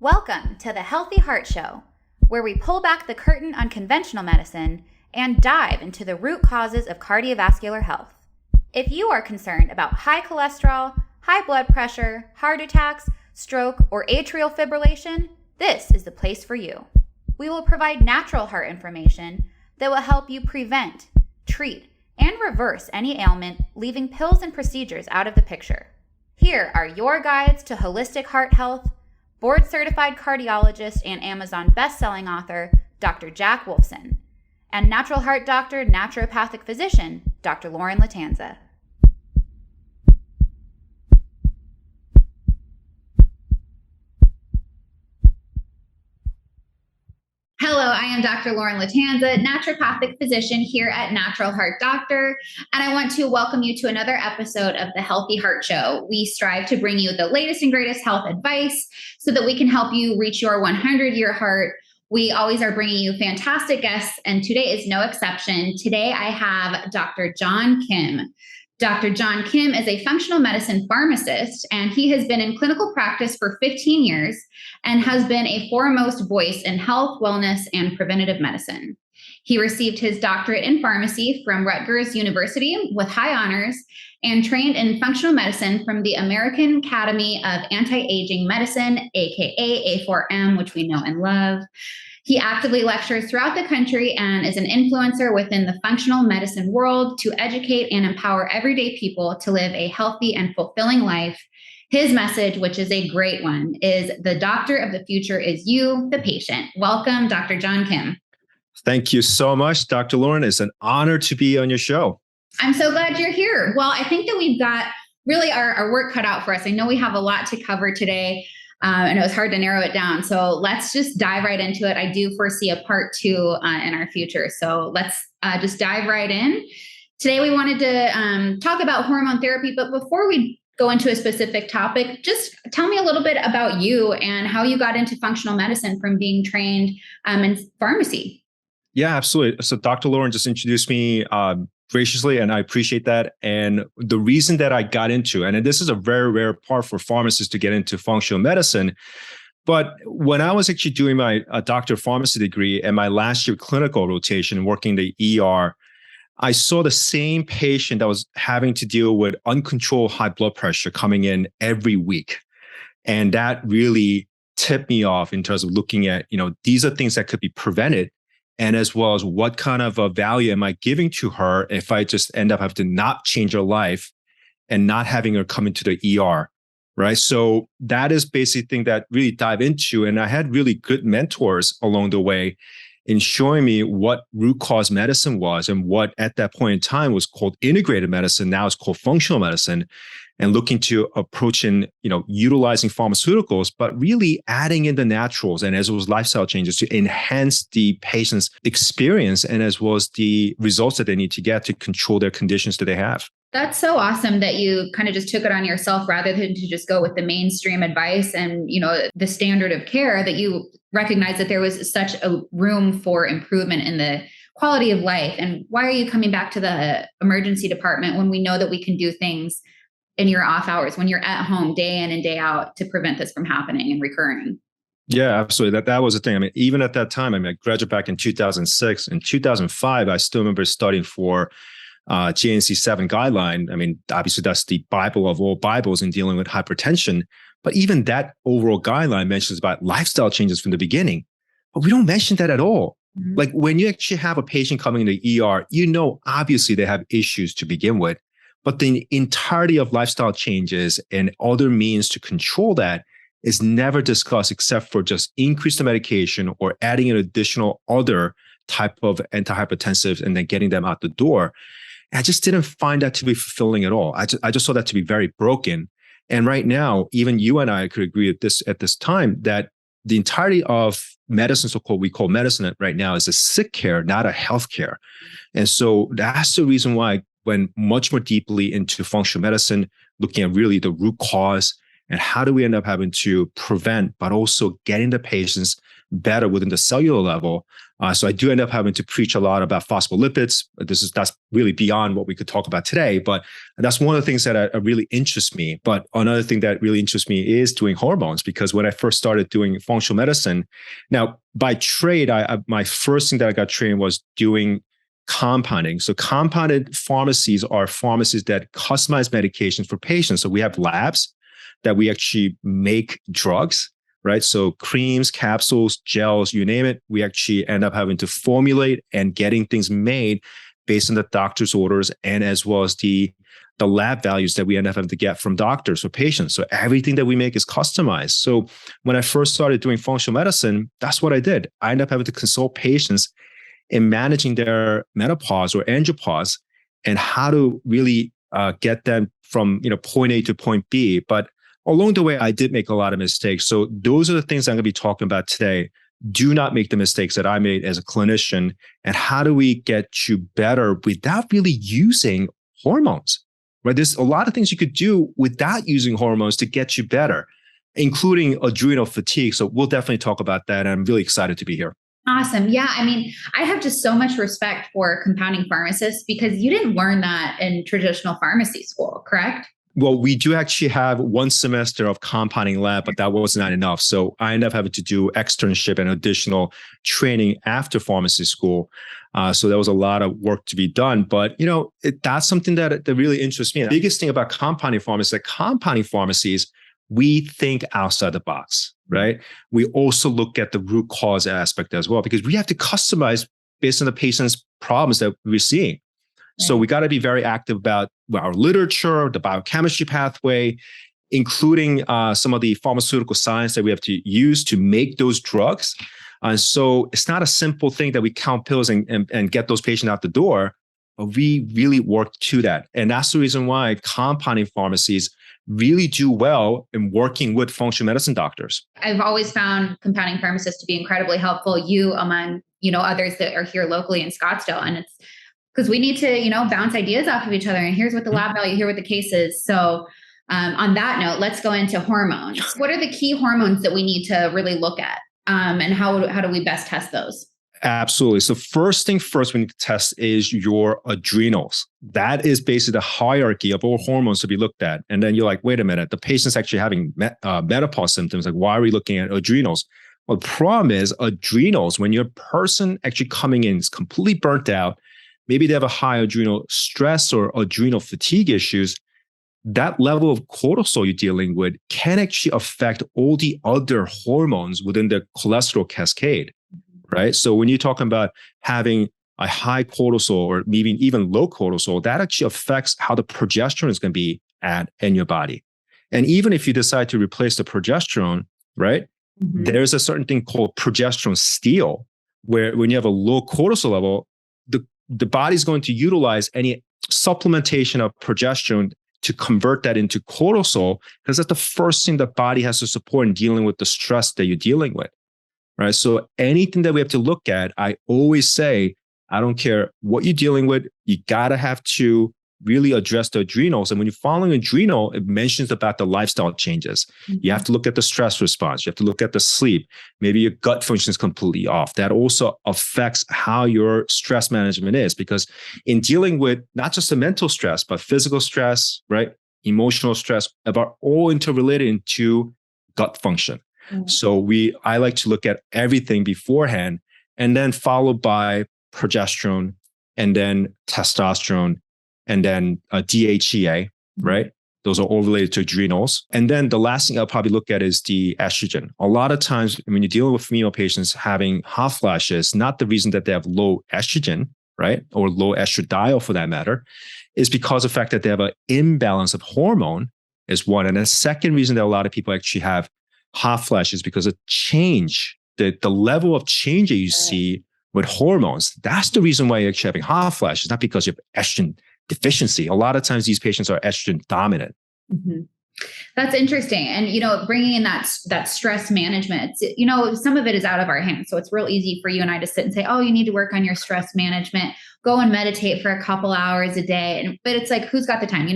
Welcome to the Healthy Heart Show, where we pull back the curtain on conventional medicine and dive into the root causes of cardiovascular health. If you are concerned about high cholesterol, high blood pressure, heart attacks, stroke, or atrial fibrillation, this is the place for you. We will provide natural heart information that will help you prevent, treat, and reverse any ailment, leaving pills and procedures out of the picture. Here are your guides to holistic heart health, board-certified cardiologist and Amazon best-selling author, Dr. Jack Wolfson, and natural heart doctor, naturopathic physician, Dr. Lauren Lattanza. Hello, I am Dr. Lauren Lattanza, naturopathic physician here at Natural Heart Doctor, and I want to welcome you to another episode of the Healthy Heart Show. We strive to bring you the latest and greatest health advice so that we can help you reach your 100-year heart. We always are bringing you fantastic guests, and today is no exception. Today I have Dr. John Kim. Dr. John Kim is a functional medicine pharmacist, and he has been in clinical practice for 15 years and has been a foremost voice in health, wellness, and preventative medicine. He received his doctorate in pharmacy from Rutgers University with high honors and trained in functional medicine from the American Academy of Anti-Aging Medicine, aka A4M, which we know and love. He actively lectures throughout the country and is an influencer within the functional medicine world to educate and empower everyday people to live a healthy and fulfilling life. His message, which is a great one, is the doctor of the future is you, the patient. Welcome, Dr. John Kim. Thank you so much, Dr. Lauren. It's an honor to be on your show. I'm so glad you're here. Well, I think that we've got really our work cut out for us. I know we have a lot to cover today. And it was hard to narrow it down. So let's just dive right into it. I do foresee a part 2 in our future. So let's just dive right in. Today, we wanted to talk about hormone therapy. But before we go into a specific topic, just tell me a little bit about you and how you got into functional medicine from being trained in pharmacy. Yeah, absolutely. So Dr. Lauren just introduced me graciously, and I appreciate that. And the reason that I got into, and this is a very rare part for pharmacists to get into functional medicine, but when I was actually doing my doctor of pharmacy degree and my last year clinical rotation working the ER, I saw the same patient that was having to deal with uncontrolled high blood pressure coming in every week. And that really tipped me off in terms of looking at, these are things that could be prevented. And as well as what kind of a value am I giving to her if I just end up having to not change her life and not having her come into the ER, right? So that is basically the thing that really dive into. And I had really good mentors along the way in showing me what root cause medicine was and what at that point in time was called integrated medicine. Now it's called functional medicine, and looking to approaching, utilizing pharmaceuticals, but really adding in the naturals and as well as lifestyle changes to enhance the patient's experience and as well as the results that they need to get to control their conditions that they have. That's so awesome that you kind of just took it on yourself rather than to just go with the mainstream advice and, the standard of care, that you recognize that there was such a room for improvement in the quality of life. And why are you coming back to the emergency department when we know that we can do things in your off hours, when you're at home day in and day out to prevent this from happening and recurring? Yeah, absolutely. That was the thing. Even at that time, I graduated back in 2006. In 2005, I still remember studying for GNC 7 guideline. Obviously, that's the Bible of all Bibles in dealing with hypertension. But even that overall guideline mentions about lifestyle changes from the beginning. But we don't mention that at all. Mm-hmm. Like when you actually have a patient coming in the ER, obviously they have issues to begin with. But the entirety of lifestyle changes and other means to control that is never discussed except for just increase the medication or adding an additional other type of antihypertensives and then getting them out the door. And I just didn't find that to be fulfilling at all. I just saw that to be very broken. And right now, even you and I could agree at this time that the entirety of medicine, so-called we call medicine right now, is a sick care, not a health care. And so that's the reason why I went much more deeply into functional medicine, looking at really the root cause and how do we end up having to prevent, but also getting the patients better within the cellular level So I do end up having to preach a lot about phospholipids. That's really beyond what we could talk about today, but that's one of the things that really interests me. But another thing that really interests me is doing hormones, because when I first started doing functional medicine, now by trade, my first thing that I got trained was doing compounding. So compounded pharmacies are pharmacies that customize medications for patients. So we have labs that we actually make drugs, right? So creams, capsules, gels, you name it, we actually end up having to formulate and getting things made based on the doctor's orders, and as well as the lab values that we end up having to get from doctors for patients. So everything that we make is customized. So when I first started doing functional medicine, that's what I did. I ended up having to consult patients in managing their menopause or andropause and how to really get them from point A to point B. But along the way, I did make a lot of mistakes. So those are the things I'm going to be talking about today. Do not make the mistakes that I made as a clinician. And how do we get you better without really using hormones, right? There's a lot of things you could do without using hormones to get you better, including adrenal fatigue. So we'll definitely talk about that. And I'm really excited to be here. Awesome. Yeah. I mean, I have just so much respect for compounding pharmacists because you didn't learn that in traditional pharmacy school, correct? Well, we do actually have one semester of compounding lab, but that was not enough. So I ended up having to do externship and additional training after pharmacy school. So there was a lot of work to be done. But, that's something that really interests me. The biggest thing about compounding pharmacies, like compounding pharmacies, we think outside the box, right? We also look at the root cause aspect as well, because we have to customize based on the patient's problems that we're seeing. So we got to be very active about our literature, the biochemistry pathway, including some of the pharmaceutical science that we have to use to make those drugs. So it's not a simple thing that we count pills and get those patients out the door, but we really work to that. And that's the reason why compounding pharmacies really do well in working with functional medicine doctors. I've always found compounding pharmacists to be incredibly helpful, among, others that are here locally in Scottsdale. And it's because we need to, bounce ideas off of each other. And here's what the lab value, here what the case is. So on that note, let's go into hormones. What are the key hormones that we need to really look at? And how do we best test those? Absolutely. So first thing first we need to test is your adrenals. That is basically the hierarchy of all hormones to be looked at. And then you're like, wait a minute, the patient's actually having menopause symptoms. Like, why are we looking at adrenals? Well, the problem is adrenals, when your person actually coming in is completely burnt out, maybe they have a high adrenal stress or adrenal fatigue issues, that level of cortisol you're dealing with can actually affect all the other hormones within the cholesterol cascade, right? So when you're talking about having a high cortisol or maybe even low cortisol, that actually affects how the progesterone is going to be in your body. And even if you decide to replace the progesterone, right, there's a certain thing called progesterone steal, where when you have a low cortisol level, the body's going to utilize any supplementation of progesterone to convert that into cortisol, because that's the first thing the body has to support in dealing with the stress that you're dealing with, right? So anything that we have to look at, I always say, I don't care what you're dealing with, you got to have to really address the adrenals. And when you're following adrenal, it mentions about the lifestyle changes. You have to look at the stress response. You have to look at the sleep. Maybe your gut function is completely off. That also affects how your stress management is, because in dealing with not just the mental stress, but physical stress, right? Emotional stress, are all interrelated into gut function. So I like to look at everything beforehand, and then followed by progesterone, and then testosterone, and then DHEA, right? Those are all related to adrenals. And then the last thing I'll probably look at is the estrogen. A lot of times when you're dealing with female patients having hot flashes, not the reason that they have low estrogen, right? Or low estradiol for that matter, is because of the fact that they have an imbalance of hormone is one. And the second reason that a lot of people actually have hot flashes because of change, the level of change that you see with hormones. That's the reason why you're actually having hot flashes, not because you have estrogen deficiency. A lot of times these patients are estrogen dominant. That's interesting. And, bringing in that stress management, some of it is out of our hands. So it's real easy for you and I to sit and say, oh, you need to work on your stress management, go and meditate for a couple hours a day. But it's like, who's got the time,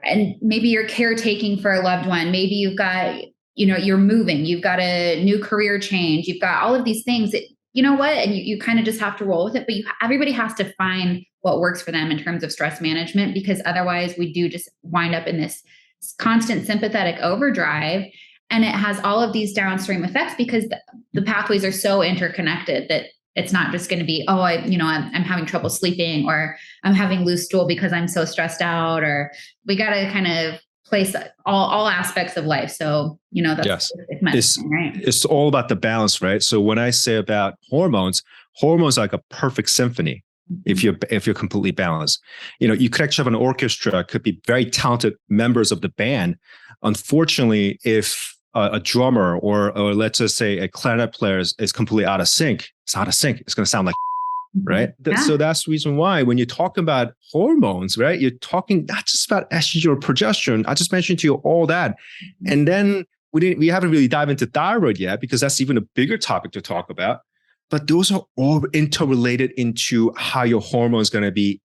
and maybe you're caretaking for a loved one. Maybe you've got, you're moving, you've got a new career change. You've got all of these things that you know what? And you kind of just have to roll with it, but everybody has to find what works for them in terms of stress management, because otherwise we do just wind up in this constant sympathetic overdrive. And it has all of these downstream effects because the pathways are so interconnected that it's not just going to be, oh, I'm having trouble sleeping, or I'm having loose stool because I'm so stressed out, or we got to kind of place all aspects of life. So, that's Yes, medicine, right? It's all about the balance, right? So when I say about hormones are like a perfect symphony. Mm-hmm. If you're completely balanced, you could actually have an orchestra, could be very talented members of the band. Unfortunately, if a drummer or let's just say a clarinet player is completely out of sync, it's out of sync. It's going to sound like, right? Yeah. So that's the reason why when you talk about hormones, right, you're talking not just about estrogen or progesterone. I just mentioned to you all that. And then we haven't really dived into thyroid yet, because that's even a bigger topic to talk about. But those are all interrelated into how your hormone is going to be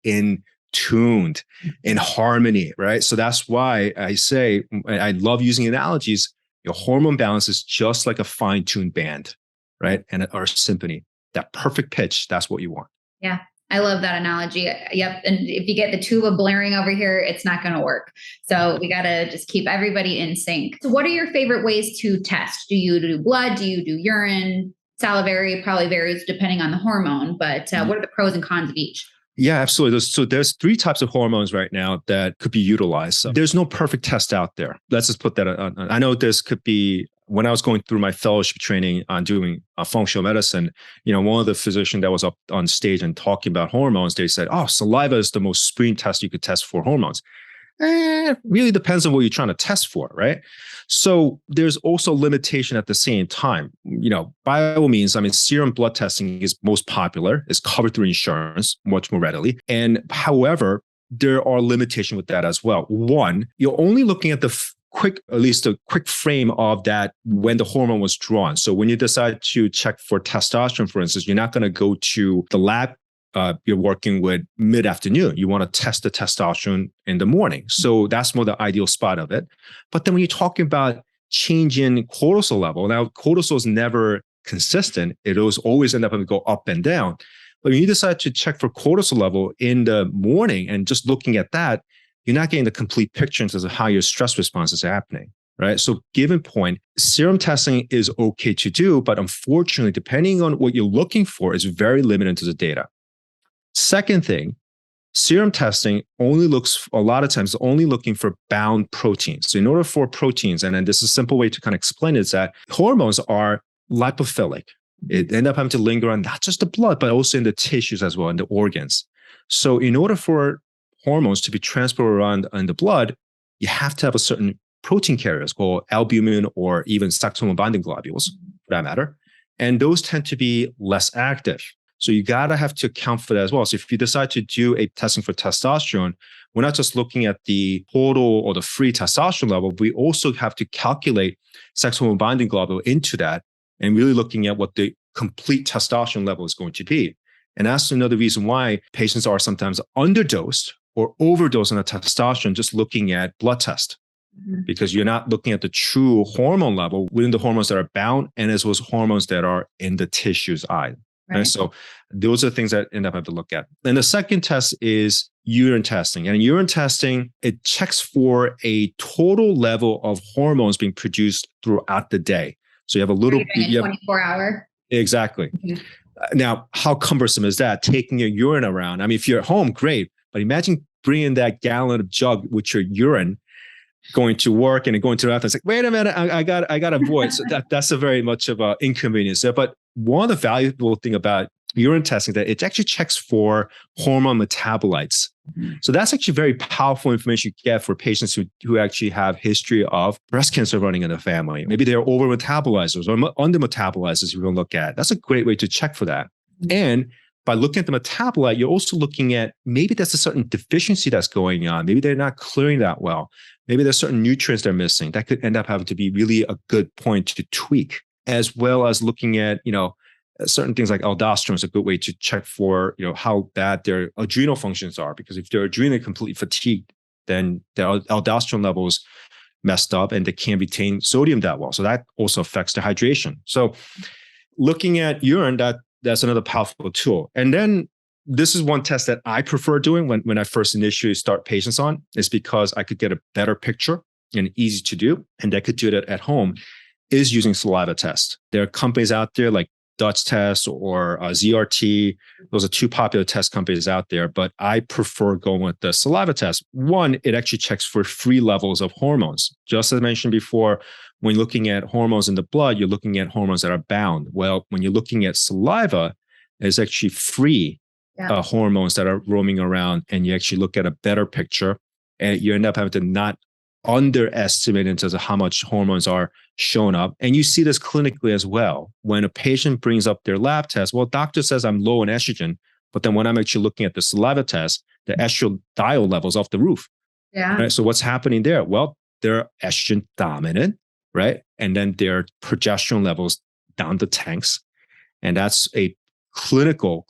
tuned, in harmony, right? So that's why I say, I love using analogies. Your hormone balance is just like a fine-tuned band, right? Or symphony. That perfect pitch, that's what you want. Yeah, I love that analogy. Yep. And if you get the tuba blaring over here, it's not going to work. So we got to just keep everybody in sync. So what are your favorite ways to test? Do you do blood? Do you do urine? Salivary probably varies depending on the hormone, but what are the pros and cons of each? Yeah, absolutely. So there's 3 types of hormones right now that could be utilized. So there's no perfect test out there. Let's just put that on. I know this could be, when I was going through my fellowship training on doing functional medicine, one of the physicians that was up on stage and talking about hormones, they said, oh, saliva is the most screen test you could test for hormones. Really depends on what you're trying to test for, right? So there's also limitation at the same time. By all means, serum blood testing is most popular, is covered through insurance much more readily. And however, there are limitations with that as well. One, you're only looking at the quick frame of that when the hormone was drawn. So when you decide to check for testosterone, for instance, you're not going to go to the lab you're working with mid-afternoon. You want to test the testosterone in the morning. So that's more the ideal spot of it. But then when you're talking about changing cortisol level, now cortisol is never consistent. It was always end up having to go up and down. But when you decide to check for cortisol level in the morning and just looking at that, you're not getting the complete picture in terms of how your stress response is happening. Right. So given point, serum testing is okay to do, but unfortunately, depending on what you're looking for, is very limited to the data. Second thing, serum testing only looks, a lot of times, only looking for bound proteins. So in order for proteins, and then this is a simple way to kind of explain it, is that hormones are lipophilic. It end up having to linger on not just the blood, but also in the tissues as well, and the organs. So in order for hormones to be transported around in the blood, you have to have a certain protein carriers called albumin or even sex hormone binding globules, for that matter. And those tend to be less active. So you gotta have to account for that as well. So if you decide to do a testing for testosterone, we're not just looking at the total or the free testosterone level, we also have to calculate sex hormone binding globule into that and really looking at what the complete testosterone level is going to be. And that's another reason why patients are sometimes underdosed or overdosed on a testosterone just looking at blood test. Because you're not looking at the true hormone level within the hormones that are bound and as well as hormones that are in the tissues eye. Right. So those are things that end up having to look at. And the second test is urine testing. And in urine testing, it checks for a total level of hormones being produced throughout the day. So you have a little... You have 24-hour. Exactly. Mm-hmm. Now, how cumbersome is that? Taking your urine around. If you're at home, great. But imagine bringing that gallon of jug with your urine, going to work and going to the bathroom. It's like, wait a minute, I got to avoid. So that's a very much of an inconvenience there. But one of the valuable thing about urine testing that it actually checks for hormone metabolites. So that's actually very powerful information you get for patients who actually have history of breast cancer running in the family. Maybe they're over metabolizers or under metabolizers you can look at. That's a great way to check for that. And by looking at the metabolite, you're also looking at maybe there's a certain deficiency that's going on. Maybe they're not clearing that well. Maybe there's certain nutrients they're missing. That could end up having to be really a good point to tweak, as well as looking at, certain things like aldosterone is a good way to check for, how bad their adrenal functions are. Because if they're adrenally completely fatigued, then their aldosterone levels messed up and they can't retain sodium that well. So that also affects the hydration. So looking at urine, that's another powerful tool. And then this is one test that I prefer doing when I first initially start patients on, is because I could get a better picture and easy to do, and I could do that at home, is using saliva test. There are companies out there like Dutch Test or ZRT. Those are two popular test companies out there, but I prefer going with the saliva test. One, it actually checks for free levels of hormones. Just as I mentioned before, when you're looking at hormones in the blood, you're looking at hormones that are bound. Well, when you're looking at saliva, it's actually free hormones that are roaming around, and you actually look at a better picture, and you end up having to not underestimate in terms of how much hormones are shown up. And you see this clinically as well. When a patient brings up their lab test, well, doctor says I'm low in estrogen, but then when I'm actually looking at the saliva test, the estradiol levels off the roof. Yeah. Right? So what's happening there? Well, they're estrogen dominant, right? And then their progesterone levels down the tanks. And that's a clinical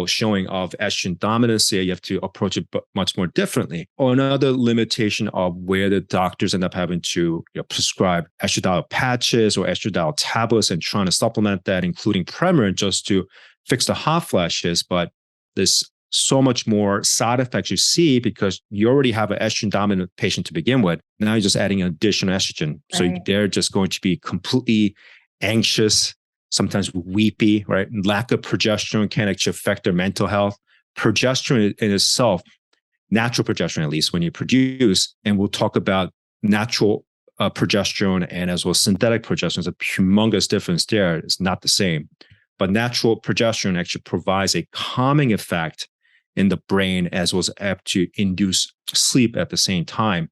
showing of estrogen dominancy. You have to approach it much more differently. Or another limitation of where the doctors end up having to prescribe estradiol patches or estradiol tablets and trying to supplement that, including Premarin, just to fix the hot flashes. But there's so much more side effects you see because you already have an estrogen dominant patient to begin with. Now you're just adding additional estrogen. Right. So they're just going to be completely anxious, sometimes weepy, right? Lack of progesterone can actually affect their mental health. Progesterone in itself, natural progesterone, at least when you produce, and we'll talk about natural progesterone and as well as synthetic progesterone, is a humongous difference there. It's not the same. But natural progesterone actually provides a calming effect in the brain as well as apt to induce sleep at the same time.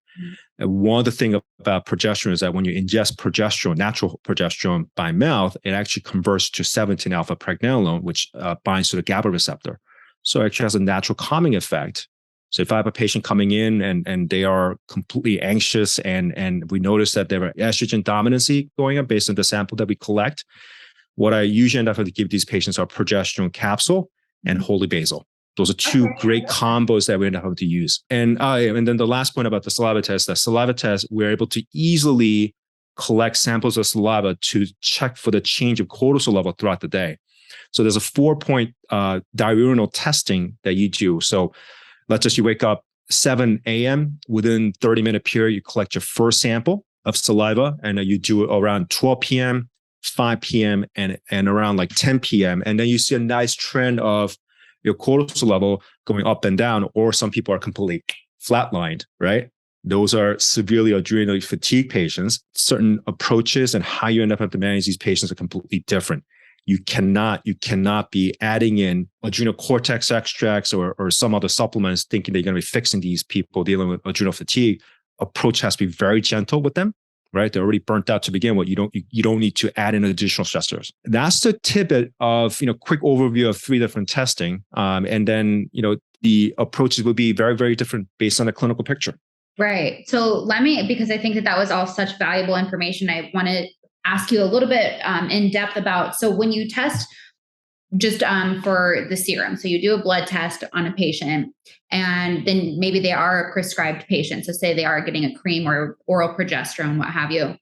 And one of the things about progesterone is that when you ingest progesterone, natural progesterone by mouth, it actually converts to 17-alpha pregnenolone, which binds to the GABA receptor. So it actually has a natural calming effect. So if I have a patient coming in and they are completely anxious and we notice that there are estrogen dominancy going up based on the sample that we collect, what I usually end up having to give these patients are progesterone capsule and holy basil. Those are two great combos that we end up having to use. And then the last point about the saliva test, we're able to easily collect samples of saliva to check for the change of cortisol level throughout the day. So there's a 4-point diurnal testing that you do. So let's just you wake up 7 a.m. Within 30-minute period, you collect your first sample of saliva, and you do it around 12 p.m., 5 p.m., and around like 10 p.m. And then you see a nice trend of your cortisol level going up and down, or some people are completely flatlined, right? Those are severely adrenally fatigued patients. Certain approaches and how you end up having to manage these patients are completely different. You cannot be adding in adrenal cortex extracts or some other supplements thinking they're going to be fixing these people dealing with adrenal fatigue. Approach has to be very gentle with them. Right? They're already burnt out to begin with. You don't need to add in additional stressors. That's the tidbit of, quick overview of 3 different testing. And then, the approaches will be very, very different based on the clinical picture. Right. So because I think that was all such valuable information, I want to ask you a little bit in depth about, so when you test just for the serum, so you do a blood test on a patient and then maybe they are a prescribed patient. So say they are getting a cream or oral progesterone, what have you.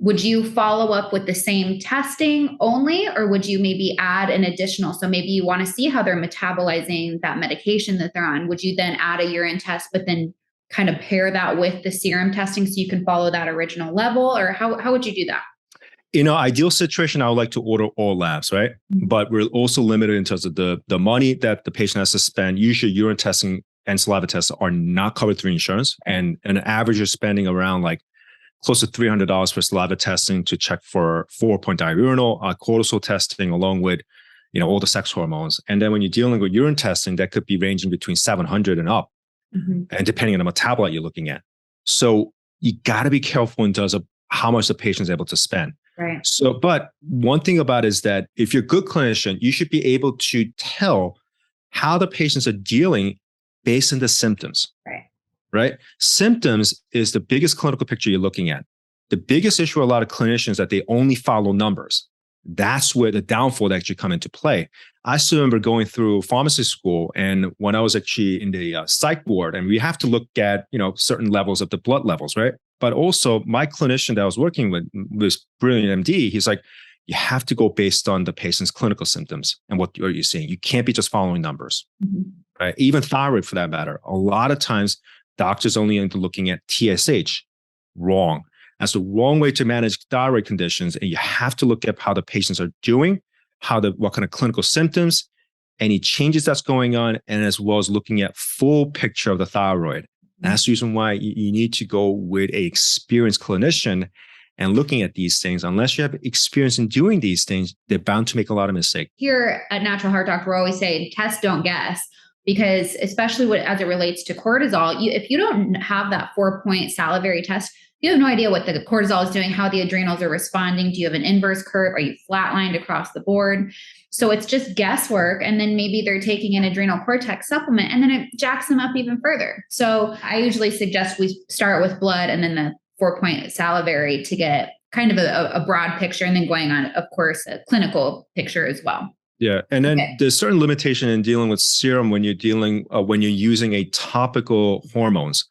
Would you follow up with the same testing only, or would you maybe add an additional? So maybe you want to see how they're metabolizing that medication that they're on. Would you then add a urine test, but then kind of pair that with the serum testing so you can follow that original level? Or how would you do that? Ideal situation, I would like to order all labs, right? Mm-hmm. But we're also limited in terms of the money that the patient has to spend. Usually urine testing and saliva tests are not covered through insurance. And an average is spending around like close to $300 for saliva testing to check for 4-point diurnal, cortisol testing, along with, all the sex hormones. And then when you're dealing with urine testing, that could be ranging between $700 and up, and depending on the metabolite you're looking at. So you got to be careful in terms of how much the patient is able to spend. Right. So, but one thing about it is that if you're a good clinician, you should be able to tell how the patients are dealing based on the symptoms. Right? Symptoms is the biggest clinical picture you're looking at. The biggest issue with a lot of clinicians is that they only follow numbers. That's where the downfall actually come into play. I still remember going through pharmacy school, and when I was actually in the psych ward, and we have to look at certain levels of the blood levels, right? But also my clinician that I was working with was brilliant MD. He's like, you have to go based on the patient's clinical symptoms and what are you seeing. You can't be just following numbers, right? Even thyroid for that matter. A lot of times doctors only into looking at TSH. Wrong. That's the wrong way to manage thyroid conditions. And you have to look at how the patients are doing, what kind of clinical symptoms, any changes that's going on, and as well as looking at full picture of the thyroid. That's the reason why you need to go with an experienced clinician and looking at these things. Unless you have experience in doing these things, they're bound to make a lot of mistakes. Here at Natural Heart Doctor, we always say test, don't guess, because especially as it relates to cortisol, if you don't have that 4-point salivary test, you have no idea what the cortisol is doing, how the adrenals are responding. Do you have an inverse curve? Are you flatlined across the board? So it's just guesswork. And then maybe they're taking an adrenal cortex supplement and then it jacks them up even further. So I usually suggest we start with blood and then the 4-point salivary to get kind of a broad picture, and then going on, of course, a clinical picture as well. Yeah. And then there's certain limitation in dealing with serum when you're using a topical hormones,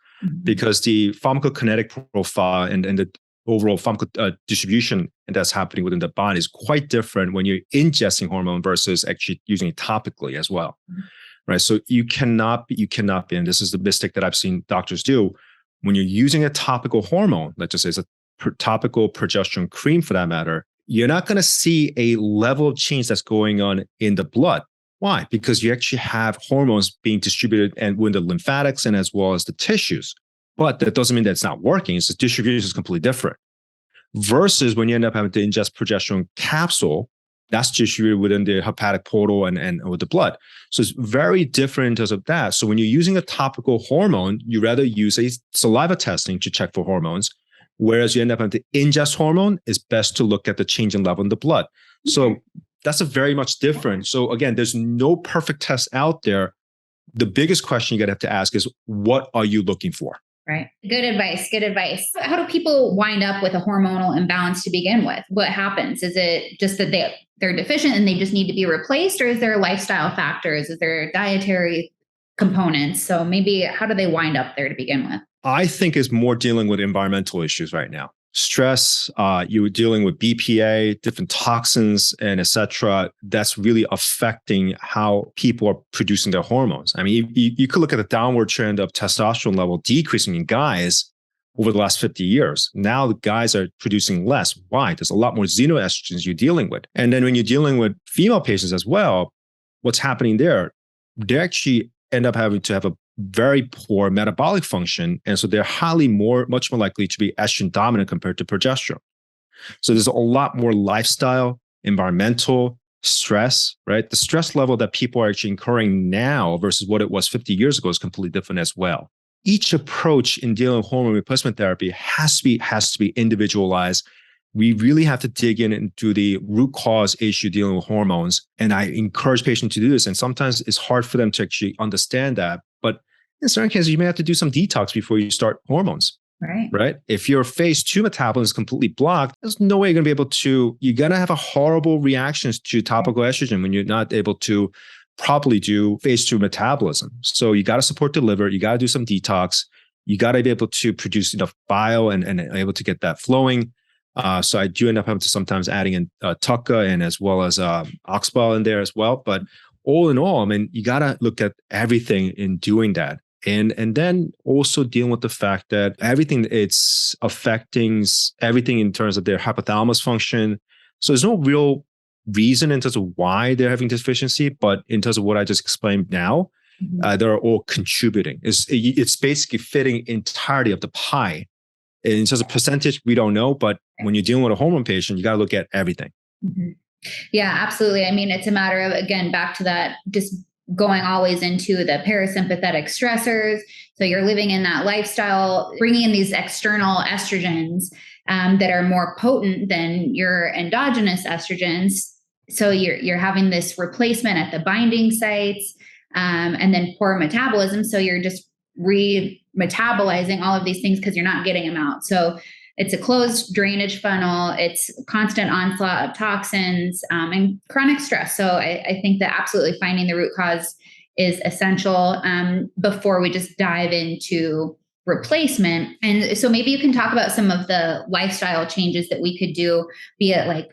because the pharmacokinetic profile and the overall distribution that's happening within the body is quite different when you're ingesting hormone versus actually using it topically as well. Right. So you cannot be, and this is the mistake that I've seen doctors do, when you're using a topical hormone, let's just say it's a topical progesterone cream for that matter, you're not going to see a level of change that's going on in the blood. Why? Because you actually have hormones being distributed and within the lymphatics and as well as the tissues. But that doesn't mean that it's not working. It's the distribution is completely different. Versus when you end up having to ingest progesterone capsule, that's distributed within the hepatic portal and with the blood. So it's very different in terms of that. So when you're using a topical hormone, you rather use a saliva testing to check for hormones. Whereas you end up having to ingest hormone, it's best to look at the change in level in the blood. So that's a very much different. So again, there's no perfect test out there. The biggest question you're going to have to ask is, what are you looking for? Right. Good advice. Good advice. How do people wind up with a hormonal imbalance to begin with? What happens? Is it just that they're deficient and they just need to be replaced, or is there lifestyle factors? Is there dietary components? So maybe how do they wind up there to begin with? I think it's more dealing with environmental issues right now. Stress, you're dealing with BPA, different toxins, and et cetera. That's really affecting how people are producing their hormones. I mean, you could look at the downward trend of testosterone level decreasing in guys over the last 50 years. Now the guys are producing less. Why? There's a lot more xenoestrogens you're dealing with. And then when you're dealing with female patients as well, what's happening there? They actually end up having to have a very poor metabolic function. And so they're much more likely to be estrogen dominant compared to progesterone. So there's a lot more lifestyle, environmental stress, right? The stress level that people are actually incurring now versus what it was 50 years ago is completely different as well. Each approach in dealing with hormone replacement therapy has to be individualized. We really have to dig in and do the root cause issue dealing with hormones. And I encourage patients to do this. And sometimes it's hard for them to actually understand that. But in certain cases, you may have to do some detox before you start hormones. Right? If your phase 2 metabolism is completely blocked, there's no way you're going to be able to, you're going to have a horrible reactions to topical estrogen when you're not able to properly do phase 2 metabolism. So you got to support the liver. You got to do some detox. You got to be able to produce enough bile and able to get that flowing. So I do end up having to sometimes adding in TUCA and as well as oxbol in there as well. But all in all, I mean, you got to look at everything in doing that. And then also dealing with the fact that it's affecting everything in terms of their hypothalamus function. So there's no real reason in terms of why they're having deficiency, but in terms of what I just explained now, they're all contributing. It's basically fitting entirety of the pie. In terms of percentage, we don't know, but when you're dealing with a hormone patient, you got to look at everything. Yeah, absolutely. I mean, it's a matter of, again, back to that, just going always into the parasympathetic stressors. So you're living in that lifestyle, bringing in these external estrogens that are more potent than your endogenous estrogens. So you're having this replacement at the binding sites, and then poor metabolism. So you're just re-metabolizing all of these things because you're not getting them out. So it's a closed drainage funnel. It's constant onslaught of toxins and chronic stress. So I think that absolutely finding the root cause is essential before we just dive into replacement. And so maybe you can talk about some of the lifestyle changes that we could do, be it like,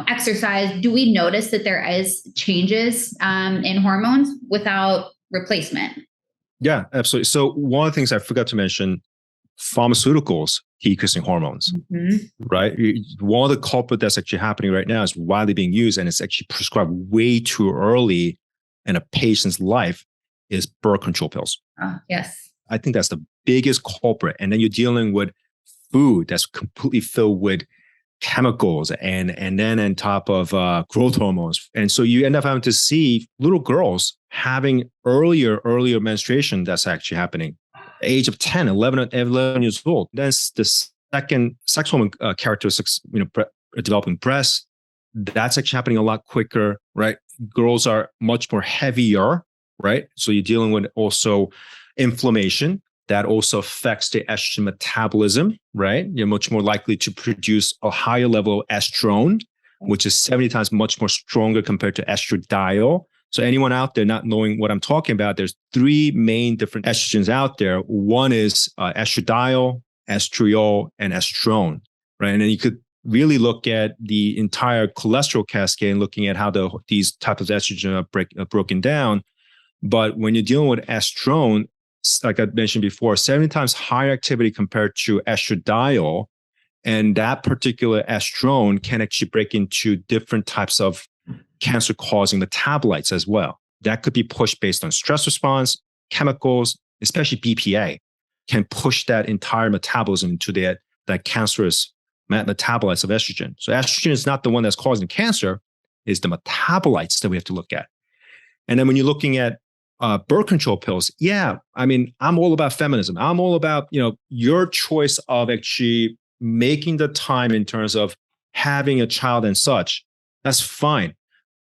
exercise, do we notice that there is changes in hormones without replacement? Yeah, absolutely. So one of the things I forgot to mention, pharmaceuticals decreasing hormones, right? One of the culprit that's actually happening right now is widely being used, and it's actually prescribed way too early in a patient's life, is birth control pills. Yes. I think that's the biggest culprit. And then you're dealing with food that's completely filled with chemicals and then on top of growth hormones. And so you end up having to see little girls having earlier menstruation that's actually happening. Age of 10, 11 years old. That's the second sex hormone characteristics, developing breasts. That's actually happening a lot quicker, right? Girls are much more heavier, right? So you're dealing with also inflammation that also affects the estrogen metabolism, right? You're much more likely to produce a higher level of estrone, which is 70 times much more stronger compared to estradiol. So anyone out there not knowing what I'm talking about, there's three main different estrogens out there. One is estradiol, estriol, and estrone, right? And then you could really look at the entire cholesterol cascade and looking at how these types of estrogen are broken down. But when you're dealing with estrone, like I mentioned before, 70 times higher activity compared to estradiol. And that particular estrone can actually break into different types of cancer-causing metabolites as well. That could be pushed based on stress response, chemicals, especially BPA, can push that entire metabolism into that cancerous metabolites of estrogen. So estrogen is not the one that's causing cancer, it's the metabolites that we have to look at. And then when you're looking at birth control pills, I'm all about feminism. I'm all about, your choice of actually making the time in terms of having a child and such. That's fine.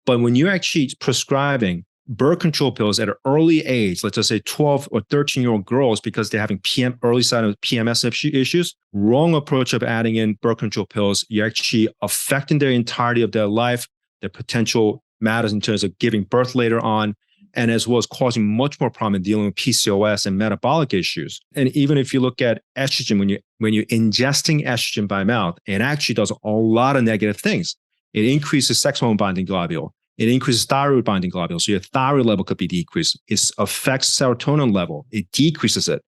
But when you're actually prescribing birth control pills at an early age, let's just say 12 or 13-year-old girls, because they're having early sign of PMS issues, wrong approach of adding in birth control pills, you're actually affecting their entirety of their life, their potential matters in terms of giving birth later on, and as well as causing much more problem in dealing with PCOS and metabolic issues. And even if you look at estrogen, when you're ingesting estrogen by mouth, it actually does a lot of negative things. It increases sex hormone binding globule. It increases thyroid binding globule. So your thyroid level could be decreased. It affects serotonin level. It decreases it,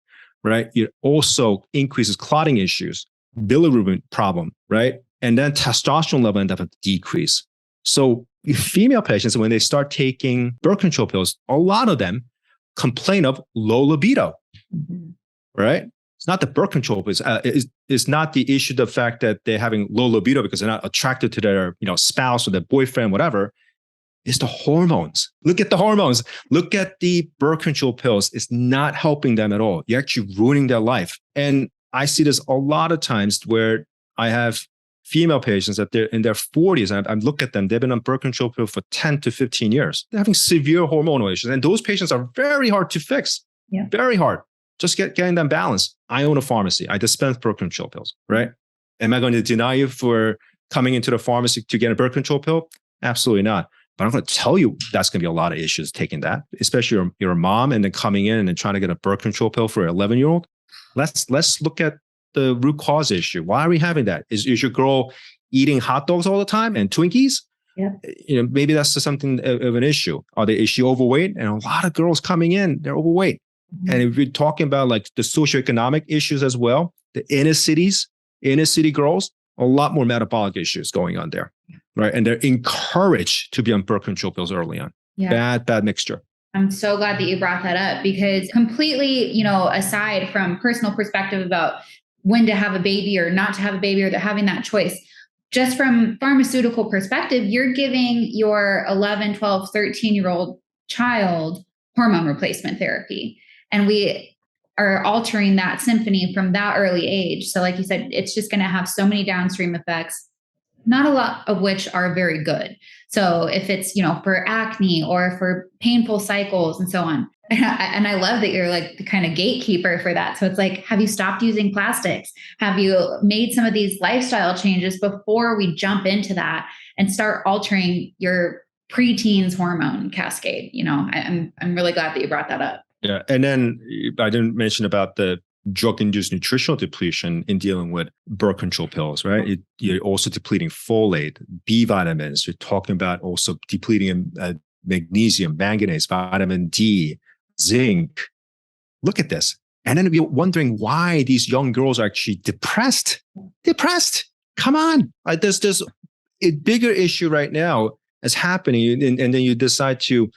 right? It also increases clotting issues, bilirubin problem, right? And then testosterone level end up to decrease. So female patients, when they start taking birth control pills, a lot of them complain of low libido, right? It's not the birth control pills. It's not the issue, the fact that they're having low libido because they're not attracted to their spouse or their boyfriend, whatever. It's the hormones. Look at the hormones. Look at the birth control pills. It's not helping them at all. You're actually ruining their life. And I see this a lot of times where I have female patients that they're in their 40s, and I look at them, they've been on birth control pill for 10 to 15 years. They're having severe hormonal issues. And those patients are very hard to fix. Yeah. Very hard. Just getting them balanced. I own a pharmacy. I dispense birth control pills, right? Am I going to deny you for coming into the pharmacy to get a birth control pill? Absolutely not. But I'm going to tell you that's going to be a lot of issues taking that, especially you're a mom and then coming in and then trying to get a birth control pill for an 11-year-old. Let's look at the root cause issue. Why are we having that? Is your girl eating hot dogs all the time and Twinkies? Yeah. Maybe that's something of an issue. Is she overweight? And a lot of girls coming in, they're overweight. Mm-hmm. And if you're talking about like the socioeconomic issues as well, the inner city girls, a lot more metabolic issues going on there, right? And they're encouraged to be on birth control pills early on. Yeah. Bad mixture. I'm so glad that you brought that up, because completely, aside from personal perspective about when to have a baby or not to have a baby, or they're having that choice, just from pharmaceutical perspective, you're giving your 11, 12, 13-year-old child hormone replacement therapy. And we are altering that symphony from that early age. So like you said, it's just going to have so many downstream effects, not a lot of which are very good. So if it's, for acne or for painful cycles and so on. And I love that you're like the kind of gatekeeper for that. So it's like, have you stopped using plastics? Have you made some of these lifestyle changes before we jump into that and start altering your preteen's hormone cascade? I'm really glad that you brought that up. Yeah. And then I didn't mention about the drug-induced nutritional depletion in dealing with birth control pills, right? You're also depleting folate, B vitamins. You're talking about also depleting magnesium, manganese, vitamin D, zinc. Look at this. And then you're wondering why these young girls are actually depressed. Depressed. Come on. There's a bigger issue right now that's happening. And then you decide to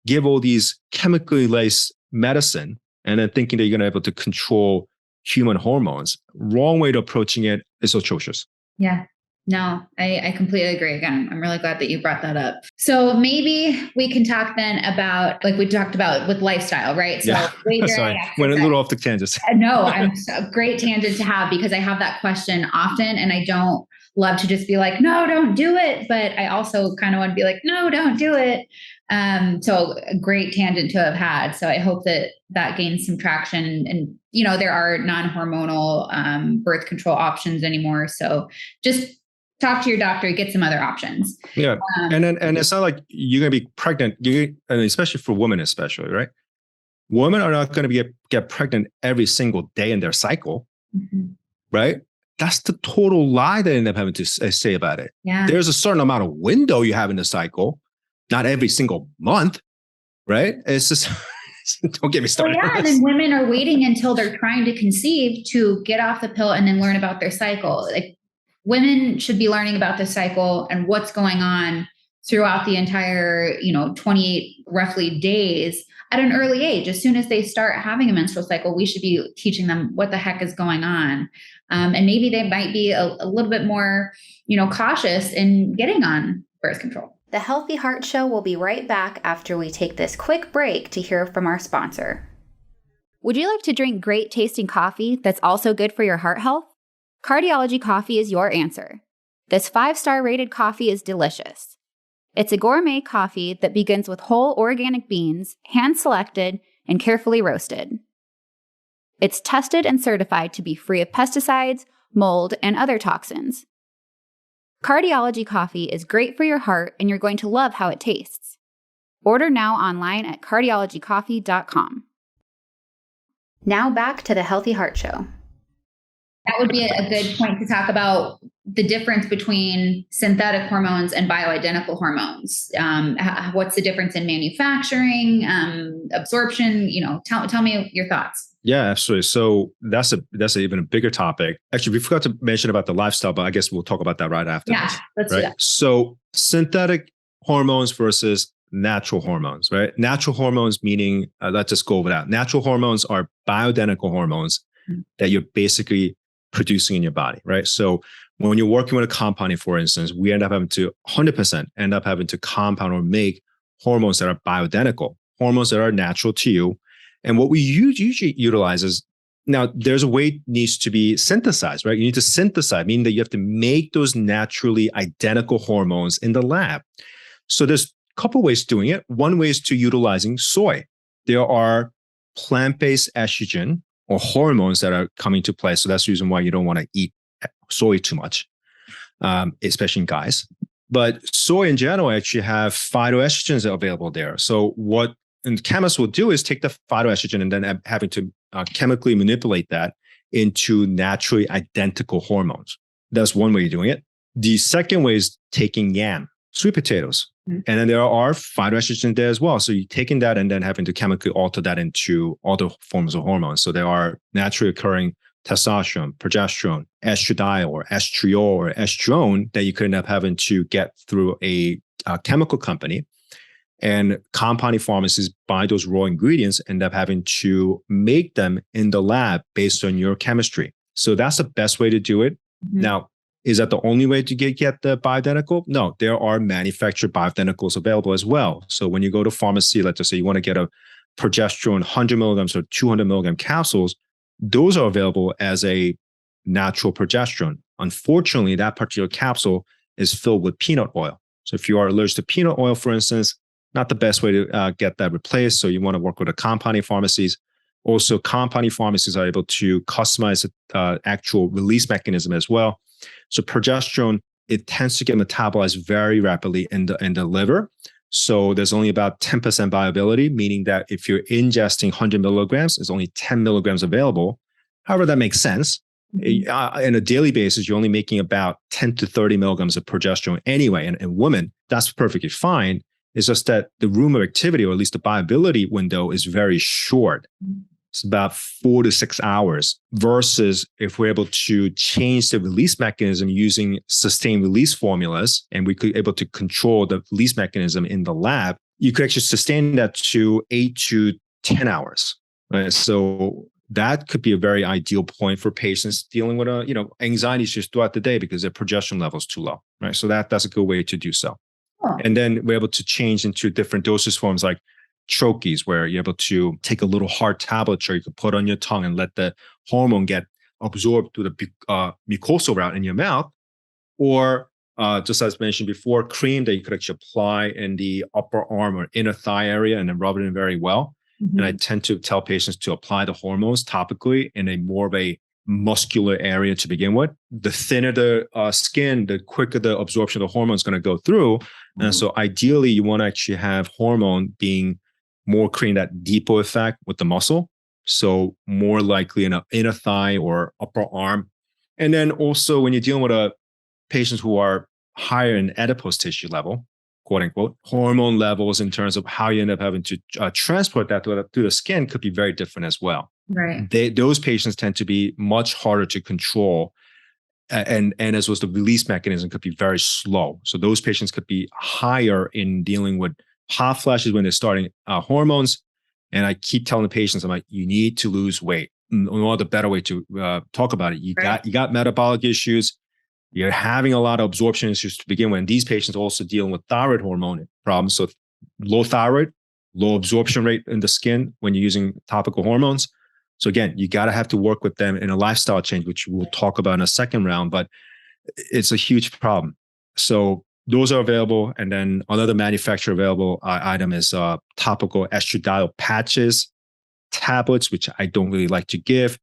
give all these chemically laced medicine and then thinking that you're going to be able to control human hormones. Wrong way to approaching it is atrocious. Yeah. No, I completely agree. Again, I'm really glad that you brought that up. So maybe we can talk then about, like we talked about with lifestyle, right? So yeah. Sorry, went a little off the tangent. No, I'm a great tangent to have because I have that question often and I don't love to just be like, no, don't do it. But I also kind of want to be like, no, don't do it. So a great tangent to have had. So I hope that gains some traction and, there are non-hormonal birth control options anymore. So just talk to your doctor, get some other options. Yeah. And it's not like you're going to be pregnant, especially for women, right? Women are not going to get pregnant every single day in their cycle, right? That's the total lie they end up having to say about it. Yeah. There's a certain amount of window you have in the cycle, not every single month, right? It's just, don't get me started. Well, yeah, and then women are waiting until they're trying to conceive to get off the pill and then learn about their cycle. Like women should be learning about the cycle and what's going on throughout the entire, 28 roughly days at an early age. As soon as they start having a menstrual cycle, we should be teaching them what the heck is going on. And maybe they might be a little bit more, cautious in getting on birth control. The Healthy Heart Show will be right back after we take this quick break to hear from our sponsor. Would you like to drink great tasting coffee that's also good for your heart health? Cardiology Coffee is your answer. This 5-star rated coffee is delicious. It's a gourmet coffee that begins with whole organic beans, hand-selected and carefully roasted. It's tested and certified to be free of pesticides, mold, and other toxins. Cardiology Coffee is great for your heart and you're going to love how it tastes. Order now online at cardiologycoffee.com. Now back to the Healthy Heart Show. That would be a good point to talk about the difference between synthetic hormones and bioidentical hormones. What's the difference in manufacturing, absorption? Tell me your thoughts. Yeah, absolutely. So that's even a bigger topic. Actually, we forgot to mention about the lifestyle, but I guess we'll talk about that right after. Yeah, let's do that. So synthetic hormones versus natural hormones, right? Natural hormones meaning, let's just go over that. Natural hormones are bioidentical hormones that you're basically producing in your body, right? So when you're working with a compounding, for instance, we end up having to 100% end up having to compound or make hormones that are bioidentical, hormones that are natural to you. And what we usually utilize is, now there's a way it needs to be synthesized, right? You need to synthesize, meaning that you have to make those naturally identical hormones in the lab. So there's a couple ways of doing it. One way is to utilizing soy. There are plant-based estrogen or hormones that are coming to play. So that's the reason why you don't want to eat soy too much, especially in guys. But soy in general actually have phytoestrogens available there. So what chemists will do is take the phytoestrogen and then having to chemically manipulate that into naturally identical hormones. That's one way of doing it. The second way is taking yam, sweet potatoes. And then there are phytoestrogens there as well. So you're taking that and then having to chemically alter that into other forms of hormones. So there are naturally occurring testosterone, progesterone, estradiol or estriol or estrone that you could end up having to get through a chemical company. And compounding pharmacies buy those raw ingredients, end up having to make them in the lab based on your chemistry. So that's the best way to do it. Now, is that the only way to get the bioidentical? No, there are manufactured bioidenticals available as well. So when you go to pharmacy, let's just say you want to get a progesterone 100 milligrams or 200 milligram capsules, those are available as a natural progesterone. Unfortunately, that particular capsule is filled with peanut oil. So if you are allergic to peanut oil, for instance, not the best way to get that replaced. So you want to work with the compounding pharmacies. Also, compounding pharmacies are able to customize the actual release mechanism as well. So progesterone, it tends to get metabolized very rapidly in the liver. So there's only about 10% viability, meaning that if you're ingesting 100 milligrams, there's only 10 milligrams available. However, that makes sense. On a daily basis, you're only making about 10 to 30 milligrams of progesterone anyway. And in women, that's perfectly fine. It's just that the room of activity, or at least the viability window, is very short. It's about 4 to 6 hours versus if we're able to change the release mechanism using sustained release formulas, and we could able to control the release mechanism in the lab, you could actually sustain that to 8 to 10 hours. Right? So that could be a very ideal point for patients dealing with anxiety issues throughout the day because their progesterone level is too low. Right? So that's a good way to do so. Oh. And then we're able to change into different dosage forms like troches, where you're able to take a little hard tablature you can put on your tongue and let the hormone get absorbed through the mucosal route in your mouth, or just as mentioned before, cream that you could actually apply in the upper arm or inner thigh area and then rub it in very well. And I tend to tell patients to apply the hormones topically in a more of a muscular area to begin with. The thinner the skin, the quicker the absorption of the hormone is going to go through. And so ideally, you want to actually have hormone being more creating that depot effect with the muscle. So more likely in an inner thigh or upper arm. And then also when you're dealing with patients who are higher in adipose tissue level, quote unquote, hormone levels in terms of how you end up having to transport that through the skin could be very different as well. Right. Those patients tend to be much harder to control. And as was the release mechanism could be very slow. So those patients could be higher in dealing with hot flashes when they're starting hormones. And I keep telling the patients, I'm like, you need to lose weight. No other better way to talk about it. You got metabolic issues. You're having a lot of absorption issues to begin with. And these patients are also dealing with thyroid hormone problems. So low thyroid, low absorption rate in the skin when you're using topical hormones. So again, you got to have to work with them in a lifestyle change, which we'll talk about in a second round, but it's a huge problem. So those are available. And then another manufacturer available item is topical estradiol patches, tablets, which I don't really like to give.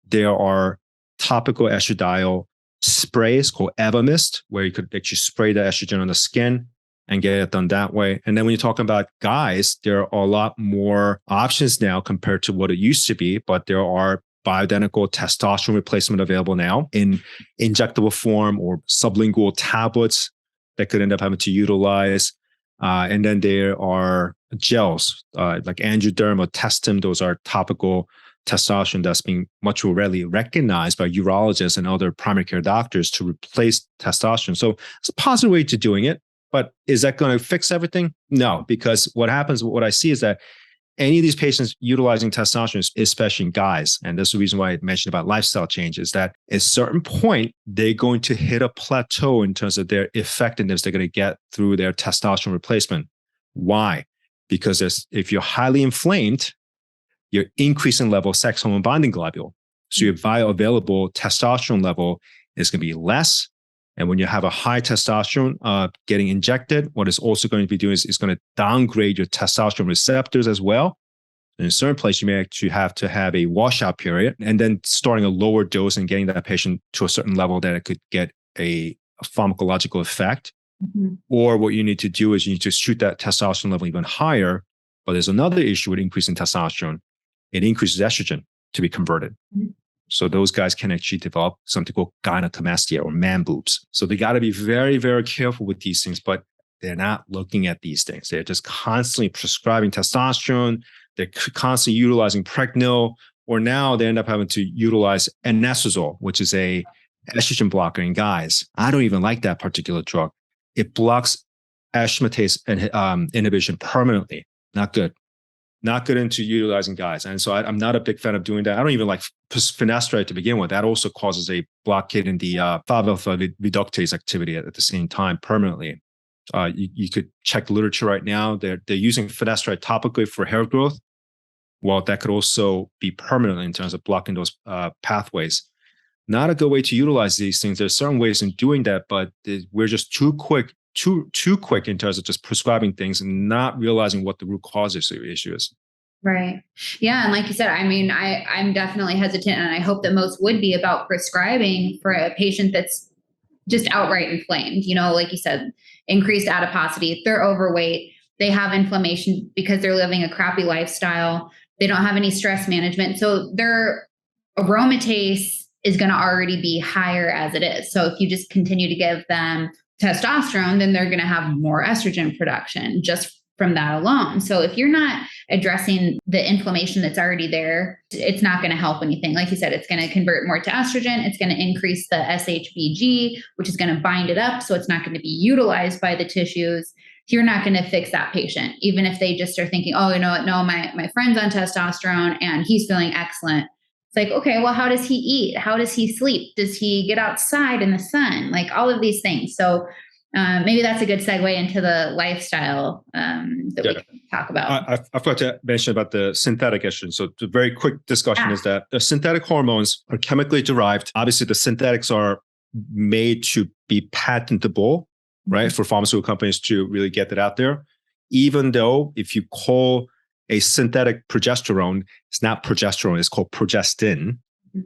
There are topical estradiol sprays called Evermist, where you could actually spray the estrogen on the skin and get it done that way. And then when you're talking about guys, there are a lot more options now compared to what it used to be, but there are bioidentical testosterone replacement available now in injectable form or sublingual tablets that could end up having to utilize. And then there are gels like Angioderm or Testim. Those are topical testosterone that's being much more readily recognized by urologists and other primary care doctors to replace testosterone. So it's a positive way to doing it. But is that going to fix everything? No, because what happens, what I see is that any of these patients utilizing testosterone, especially in guys, and this is the reason why I mentioned about lifestyle change, is that at a certain point, they're going to hit a plateau in terms of their effectiveness they're going to get through their testosterone replacement. Why? Because if you're highly inflamed, you're increasing level of sex hormone binding globule. So your bioavailable testosterone level is going to be less. And when you have a high testosterone getting injected, what it's also going to be doing is going to downgrade your testosterone receptors as well. In a certain place, you may actually have to have a washout period and then starting a lower dose and getting that patient to a certain level that it could get a pharmacological effect. Or what you need to do is you need to shoot that testosterone level even higher. But there's another issue with increasing testosterone. It increases estrogen to be converted. So those guys can actually develop something called gynecomastia or man boobs. So they got to be very, very careful with these things, but they're not looking at these things. They're just constantly prescribing testosterone. They're constantly utilizing Pregnil, or now they end up having to utilize Enesazole, which is a estrogen blocker in guys. I don't even like that particular drug. It blocks aromatase inhibition permanently. Not good. Not good into utilizing guys. And so I'm not a big fan of doing that. I don't even like finasteride to begin with. That also causes a blockade in the 5-alpha reductase activity at the same time permanently. You could check the literature right now. They're using finasteride topically for hair growth. Well, that could also be permanent in terms of blocking those pathways. Not a good way to utilize these things. There's certain ways in doing that, but we're just too quick in terms of just prescribing things and not realizing what the root cause of the issue is. Right. Yeah. And like you said, I mean, I'm definitely hesitant, and I hope that most would be about prescribing for a patient that's just outright inflamed. You know, like you said, increased adiposity, they're overweight, they have inflammation because they're living a crappy lifestyle. They don't have any stress management. So they're aromatase is going to already be higher as it is. So if you just continue to give them testosterone, then they're going to have more estrogen production just from that alone. So if you're not addressing the inflammation that's already there, it's not going to help anything. Like you said, it's going to convert more to estrogen. It's going to increase the SHBG, which is going to bind it up. So it's not going to be utilized by the tissues. You're not going to fix that patient, even if they just are thinking, oh, you know what? No, my friend's on testosterone and he's feeling excellent. It's like, okay, well, how does he eat? How does he sleep? Does he get outside in the sun? Like all of these things. So maybe that's a good segue into the lifestyle that we can talk about. I forgot to mention about the synthetic estrogen. So the very quick discussion is that the synthetic hormones are chemically derived. Obviously, the synthetics are made to be patentable, right? For pharmaceutical companies to really get that out there. Even though if you call a synthetic progesterone, it's not progesterone, it's called progestin,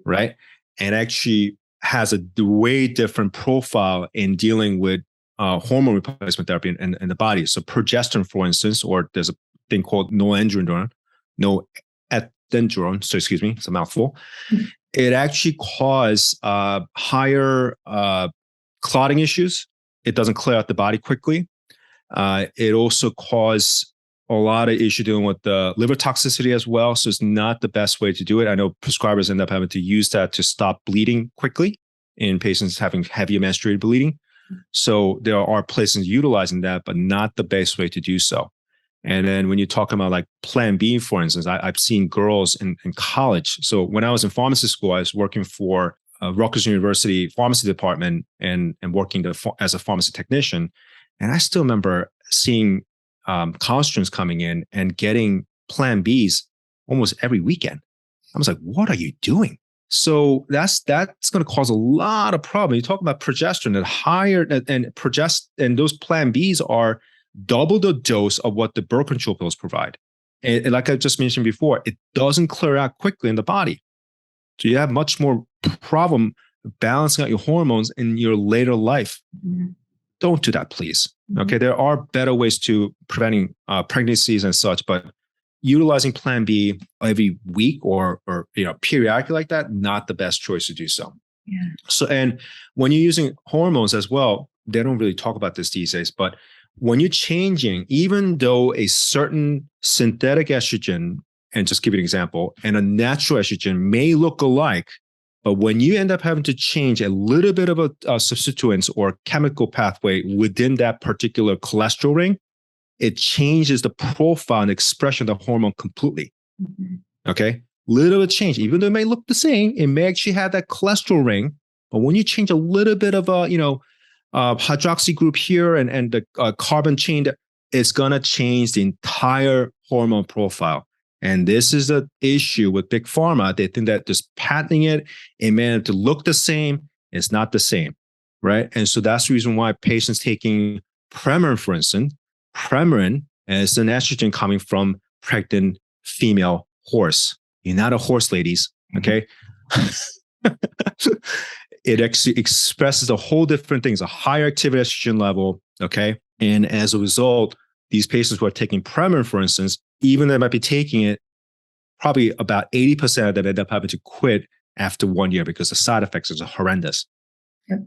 right? And actually has a way different profile in dealing with hormone replacement therapy in the body. So progesterone, for instance, or there's a thing called noradrenaline, so excuse me, it's a mouthful. It actually causes higher clotting issues. It doesn't clear out the body quickly. It also causes a lot of issue dealing with the liver toxicity as well. So it's not the best way to do it. I know prescribers end up having to use that to stop bleeding quickly in patients having heavy menstruated bleeding. So there are places utilizing that, but not the best way to do so. And then when you're talking about like Plan B, for instance, I've seen girls in college. So when I was in pharmacy school, I was working for Rutgers University pharmacy department and working as a pharmacy technician. And I still remember seeing college students coming in and getting Plan Bs almost every weekend. I was like, what are you doing? So that's going to cause a lot of problems. You talk about progesterone that higher and those Plan Bs are double the dose of what the birth control pills provide. And like I just mentioned before, it doesn't clear out quickly in the body. So you have much more problem balancing out your hormones in your later life. Mm-hmm. Don't do that, please. Mm-hmm. Okay, there are better ways to preventing pregnancies and such, but utilizing Plan B every week or periodically like that, not the best choice to do so. Yeah. So, and when you're using hormones as well, they don't really talk about this these days, but when you're changing, even though a certain synthetic estrogen, and just give you an example, and a natural estrogen may look alike, but when you end up having to change a little bit of a substituent or chemical pathway within that particular cholesterol ring, it changes the profile and expression of the hormone completely. Mm-hmm. Okay? Little bit change. Even though it may look the same, it may actually have that cholesterol ring. But when you change a little bit of a, hydroxy group here and the carbon chain, it's going to change the entire hormone profile. And this is the issue with Big Pharma. They think that just patenting it meant to look the same. It's not the same, right? And so that's the reason why patients taking Premarin, for instance, Premarin is an estrogen coming from pregnant female horse. You're not a horse, ladies, okay? It actually expresses a whole different things, a higher activity estrogen level, okay? And as a result, these patients who are taking Premarin, for instance, even though they might be taking it, probably about 80% of them end up having to quit after 1 year because the side effects are horrendous. Yep.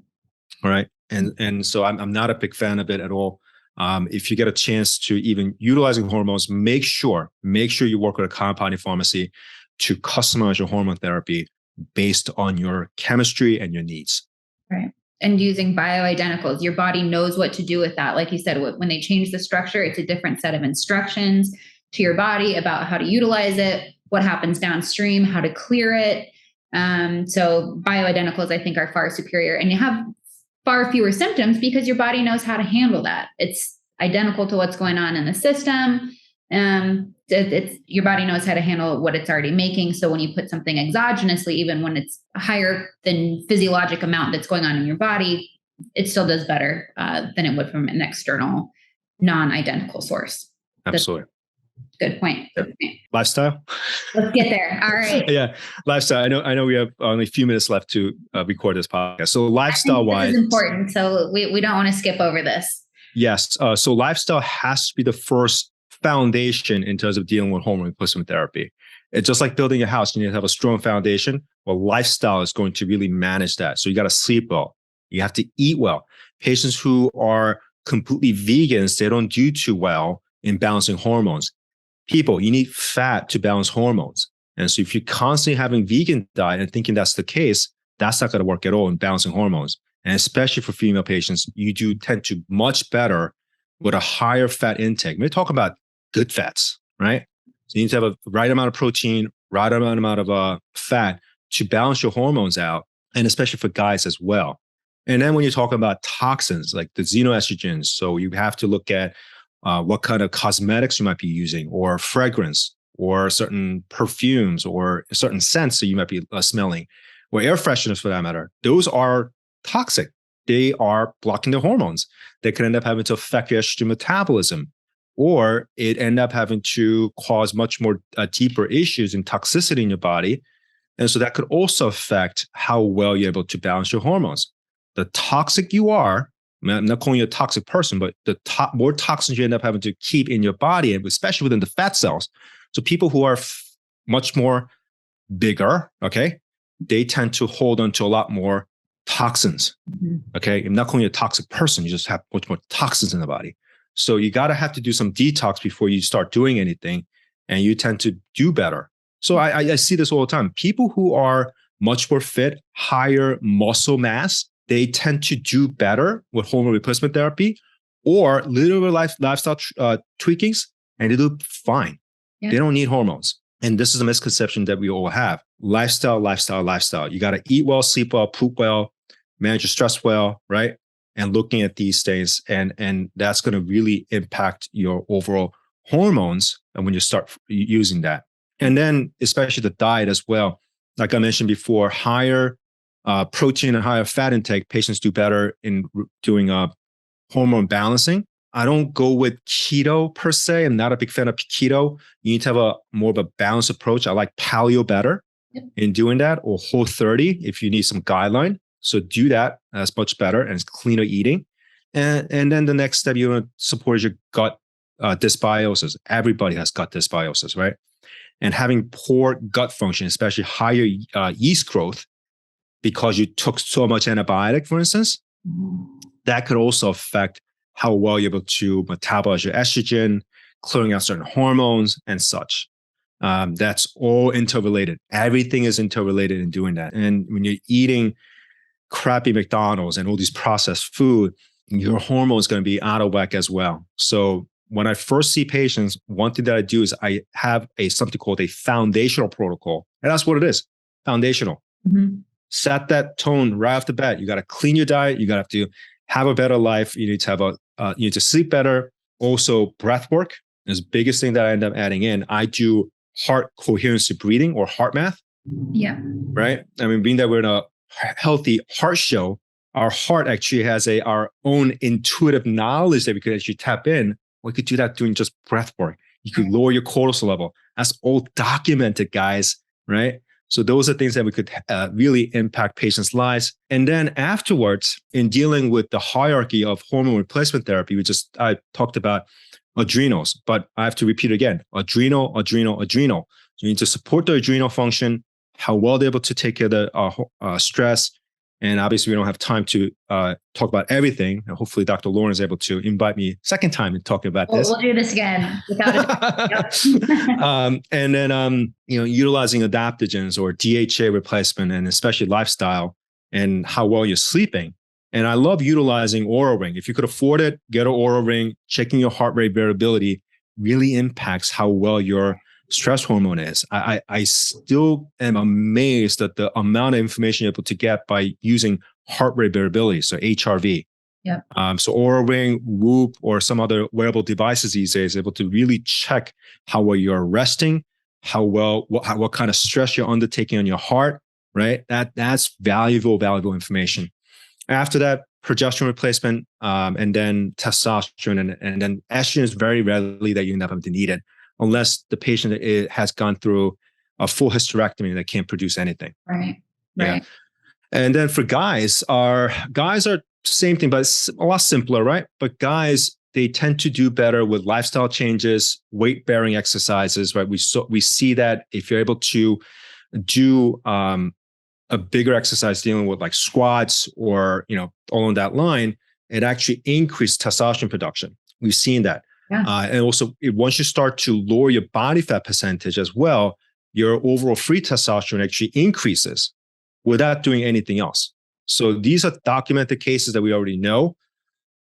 All right. And so I'm not a big fan of it at all. If you get a chance to even utilizing hormones, make sure you work with a compounding pharmacy to customize your hormone therapy based on your chemistry and your needs. Right. And using bioidenticals, your body knows what to do with that. Like you said, when they change the structure, it's a different set of instructions to your body about how to utilize it, what happens downstream, how to clear it. So bioidenticals, I think, are far superior. And you have far fewer symptoms because your body knows how to handle that. It's identical to what's going on in the system. Your body knows how to handle what it's already making. So when you put something exogenously, even when it's higher than physiologic amount that's going on in your body, it still does better than it would from an external, non-identical source. Absolutely. Good point. Lifestyle. Let's get there. All right. Yeah, lifestyle. I know we have only a few minutes left to record this podcast. So lifestyle-wise, this is important. So we don't want to skip over this. Yes. So lifestyle has to be the first foundation in terms of dealing with hormone replacement therapy. It's just like building a house. You need to have a strong foundation. Well, lifestyle is going to really manage that. So you got to sleep well. You have to eat well. Patients who are completely vegans, they don't do too well in balancing hormones. People, you need fat to balance hormones. And so if you're constantly having vegan diet and thinking that's the case, that's not going to work at all in balancing hormones. And especially for female patients, you do tend to much better with a higher fat intake. We're talking about good fats, right? So you need to have a right amount of protein, right amount of fat to balance your hormones out, and especially for guys as well. And then when you talk about toxins like the xenoestrogens, so you have to look at what kind of cosmetics you might be using, or fragrance, or certain perfumes, or certain scents that you might be smelling, or air fresheners for that matter. Those are toxic. They are blocking the hormones. They can end up having to affect your estrogen metabolism, or it end up having to cause much more deeper issues and toxicity in your body. And so that could also affect how well you're able to balance your hormones. The toxic you are, I'm not calling you a toxic person, but the more toxins you end up having to keep in your body, and especially within the fat cells. So people who are much more bigger, okay, they tend to hold on to a lot more toxins. Okay, I'm not calling you a toxic person. You just have much more toxins in the body. So you got to have to do some detox before you start doing anything, and you tend to do better. So I see this all the time. People who are much more fit, higher muscle mass, they tend to do better with hormone replacement therapy or little lifestyle tweakings, and they do fine. Yeah. They don't need hormones. And this is a misconception that we all have. Lifestyle. You got to eat well, sleep well, poop well, manage your stress well, right? And looking at these things, and that's going to really impact your overall hormones and when you start using that. And then especially the diet as well. Like I mentioned before, higher protein and higher fat intake, patients do better in doing hormone balancing. I don't go with keto per se. I'm not a big fan of keto. You need to have a more of a balanced approach. I like paleo better in doing that, or Whole30 if you need some guideline. So do that. That's much better, and it's cleaner eating. And then the next step you want to support is your gut dysbiosis. Everybody has gut dysbiosis, right? And having poor gut function, especially higher yeast growth, because you took so much antibiotic, for instance, that could also affect how well you're able to metabolize your estrogen, clearing out certain hormones and such. That's all interrelated. Everything is interrelated in doing that. And when you're eating crappy McDonald's and all these processed food, your hormone is going to be out of whack as well. So when I first see patients, one thing that I do is I have something called a foundational protocol. And that's what it is, foundational. Set that tone right off the bat. You got to clean your diet. You got to have a better life. You need to have you need to sleep better. Also, breath work is the biggest thing that I end up adding in. I do heart coherency breathing, or heart math. Yeah. Right. I mean, being that we're in a healthy heart show, our heart actually has our own intuitive knowledge that we could actually tap in. We could do that doing just breath work. You could lower your cortisol level. That's all documented, guys. Right. So those are things that we could really impact patients' lives. And then afterwards, in dealing with the hierarchy of hormone replacement therapy, I talked about adrenals, but I have to repeat again, adrenal. So you need to support the adrenal function, how well they're able to take care of the stress. And obviously, we don't have time to talk about everything. And hopefully, Dr. Lauren is able to invite me second time in talking about this. We'll do this again without and then, utilizing adaptogens or DHA replacement, and especially lifestyle, and how well you're sleeping. And I love utilizing Oura Ring. If you could afford it, get an Oura Ring. Checking your heart rate variability really impacts how well your stress hormone is. I still am amazed at the amount of information you're able to get by using heart rate variability, so HRV. Yeah. So Oura Ring, Whoop, or some other wearable devices these days able to really check how well you're resting, how well, what kind of stress you're undertaking on your heart, right? That's valuable information. After that, progesterone replacement, and then testosterone, and then estrogen is very rarely that you end up having to need it, unless the patient has gone through a full hysterectomy that can't produce anything. Right. Yeah. And then for guys are same thing, but it's a lot simpler, right? But guys, they tend to do better with lifestyle changes, weight-bearing exercises, right? We see that if you're able to do a bigger exercise dealing with like squats or, along that line, it actually increased testosterone production. We've seen that. Yeah. And also, once you start to lower your body fat percentage as well, your overall free testosterone actually increases without doing anything else. So these are documented cases that we already know.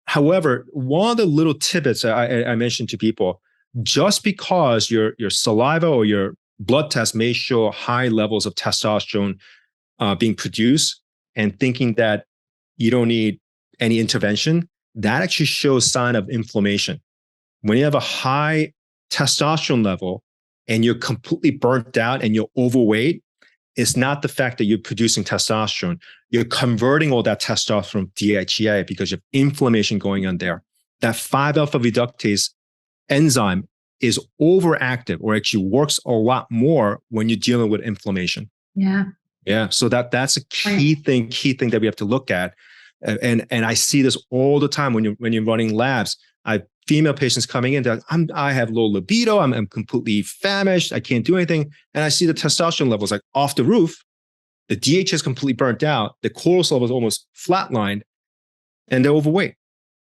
However, one of the little tidbits I mentioned to people, just because your saliva or your blood test may show high levels of testosterone being produced, and thinking that you don't need any intervention, that actually shows sign of inflammation. When you have a high testosterone level and you're completely burnt out and you're overweight, it's not the fact that you're producing testosterone. You're converting all that testosterone DHEA because you have inflammation going on there. That 5-alpha reductase enzyme is overactive, or actually works a lot more when you're dealing with inflammation. Yeah. Yeah. So that's a key thing that we have to look at. And I see this all the time when you're running labs. I have female patients coming in that I have low libido, I'm completely famished, I can't do anything. And I see the testosterone levels like off the roof, the DHA is completely burnt out, the cortisol is almost flatlined, and they're overweight.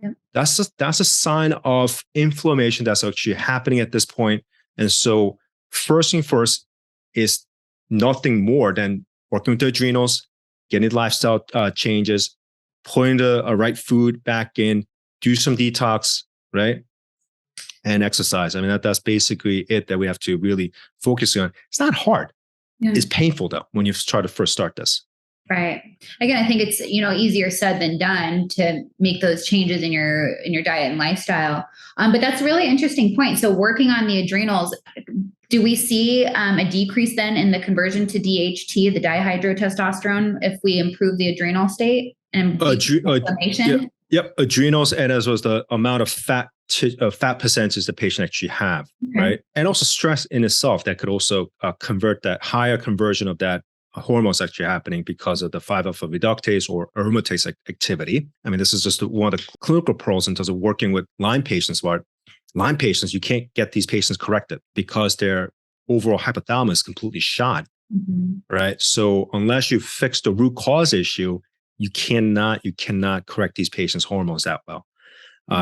Yep. That's a sign of inflammation that's actually happening at this point. And so first thing first is nothing more than working with the adrenals, getting lifestyle changes, putting the right food back in, do some detox, right? And exercise. I mean, that's basically it that we have to really focus on. It's not hard. Yeah. It's painful though, when you try to first start this. Right. Again, I think it's, easier said than done to make those changes in your diet and lifestyle. But that's a really interesting point. So working on the adrenals, do we see a decrease then in the conversion to DHT, the dihydrotestosterone, if we improve the adrenal state and inflammation? Yep. Adrenals, and as well as the amount of fat percentage the patient actually have, right? And also stress in itself that could also convert that higher conversion of that hormones actually happening because of the 5-alpha reductase or aromatase activity. I mean, this is just one of the clinical pros in terms of working with Lyme patients. Where Lyme patients, you can't get these patients corrected because their overall hypothalamus is completely shot, right? So unless you fix the root cause issue, you cannot correct these patients' hormones that well.